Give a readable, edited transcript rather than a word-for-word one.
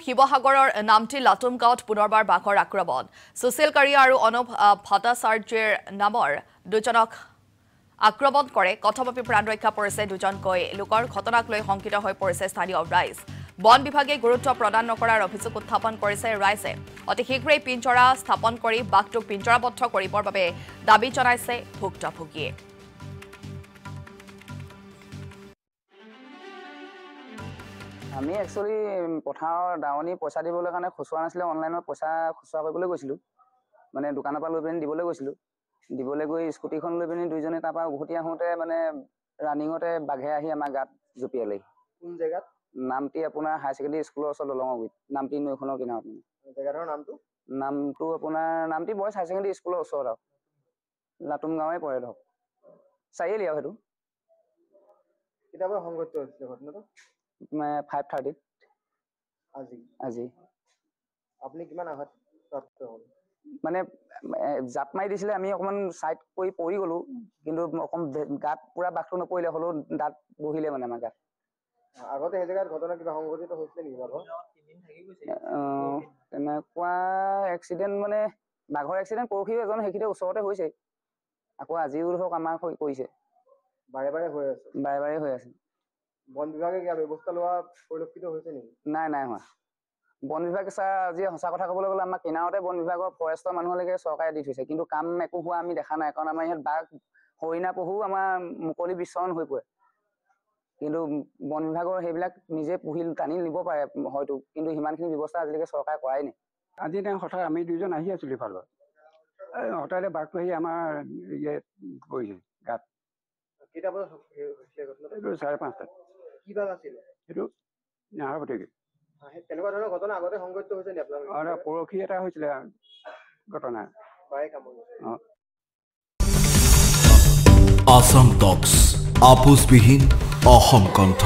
শিৱসাগৰৰ নামটি লাটুম গাঁৱত পুনৰবাৰ বাঘৰ আক্ৰমণ সুশীল কাৰিয়া আৰু অনুপ ভট্টাচাৰ্যৰ নামৰ দুজনক আক্ৰমণ কৰে কথমপি প্ৰাণ ৰক্ষা পৰিছে দুজনকৈ লোকৰ ঘটনাক লৈ শংকিত হৈ পৰিছে স্থানীয় ৰাইজ বন বিভাগে গুৰুত্ব প্ৰদান নকৰাৰ অভিযোগ উত্থাপন কৰিছে ৰাইজে অতি শীঘ্ৰেই পিঞ্জৰা স্থাপন কৰি বাঘটোক পিঞ্জৰাবদ্ধ কৰিবৰ বাবে দাবী জনাইছে ভুক্তভোগীয়ে আমি একচুয়ালি পথাৰৰ দাৱনি পইচা দিবলৈ কাৰণে খুচুৰা নাছিলে অনলাইনত পইচা খুচুৰা কৰিবলৈ গৈছিলো মানে দোকানৰ পৰা লৈ পিনি দিবলৈ গৈছিলো দিবলৈ গৈ স্কুটিখন লৈ পিনি দুইজনে তাৰ পৰা উভতি আহোঁতে মানে ৰানিঙতে বাঘে আহি আমাৰ গাত জুপিয়ালে কোন জেগাত নামটি আপোনাৰ হাই ছেকেণ্ডাৰী স্কুলৰ ওচৰত দলঙগুৰিত নামটি নৈখনৰ কিনাৰত জেগাটোৰ নামটো আপোনাৰ নামটি বয়ছ হাই ছেকেণ্ডাৰী স্কুলৰ ওচৰত আৰু লাটুম গাঁৱে পৰে ধৰক চাৰিআলি আৰু সেইটো কিতাপৰ সংঘটিত হৈছিলে ঘটনাটো 5:30 আজি আপুনি কিমান আঘাত প্ৰাপ্ত হ'ল মানে জাপ মাৰি দিছিলে আমি অকমান সাইড কৰি পৰি গলো কিন্তু অকম গাত পুৰা বাঘটো নপৰিলে হলো দাঁত বহিলে মানে আমাৰ গাত আগতে এই জেগাত ঘটনা কিবা সংঘটিত হৈছিলে নেকি বাঘৰ তেনেকুৱা এক্সিডেন্ট মানে বাঘৰ এক্সিডেন্ট পৰহি এজন সেইখিতে ওচৰতে হৈছে আকৌ আজিও ধৰক আমাৰ কৰিছে বাৰে বাৰে হৈ আছে বন বিভাগে কিবা ব্যৱস্থা লোৱা পৰিলক্ষিত হৈছে নেকি নাই হোৱা বন বিভাগে আজি সঁচা কথা ক'বলৈ গ'লে আমাৰ কিনাৰতে বন বিভাগৰ ফৰেষ্টৰ মানুহলৈকে চৰকাৰে দি থৈছে কিন্তু কাম একো হোৱা আমি দেখা নাই কাৰণ আমাৰ ইয়াত বাঘ হৰিণা পহু আমাৰ মুকলি বিচৰণ হৈ পৰে কিন্তু বন বিভাগৰ সেইবিলাক নিজে পুহি টানি নিব পাৰে হয়তো কিন্তু সিমানখিনি ব্যৱস্থা আজিলৈকে চৰকাৰে কৰাই নাই আজি হঠাৎ আমি দুইজন আহি আছিলো ইফালৰ হঠাতে বাঘটো আহি আমাৰ পৰিছে গাত কেইটা বজাত হৈছিলে ঘটনাটো 5:30 কি বাঘ আছিলে সেইটো নাহৰপতিকে তেনেকুৱা ধৰণৰ ঘটনা আগতে সংঘটিত হৈছে নি আপোনালোকৰ পৰহি এটা হৈছিলে ঘটনা বাঘে কামুৰিছে আসাম টক্স আপোচবিহীন অসম কণ্ঠ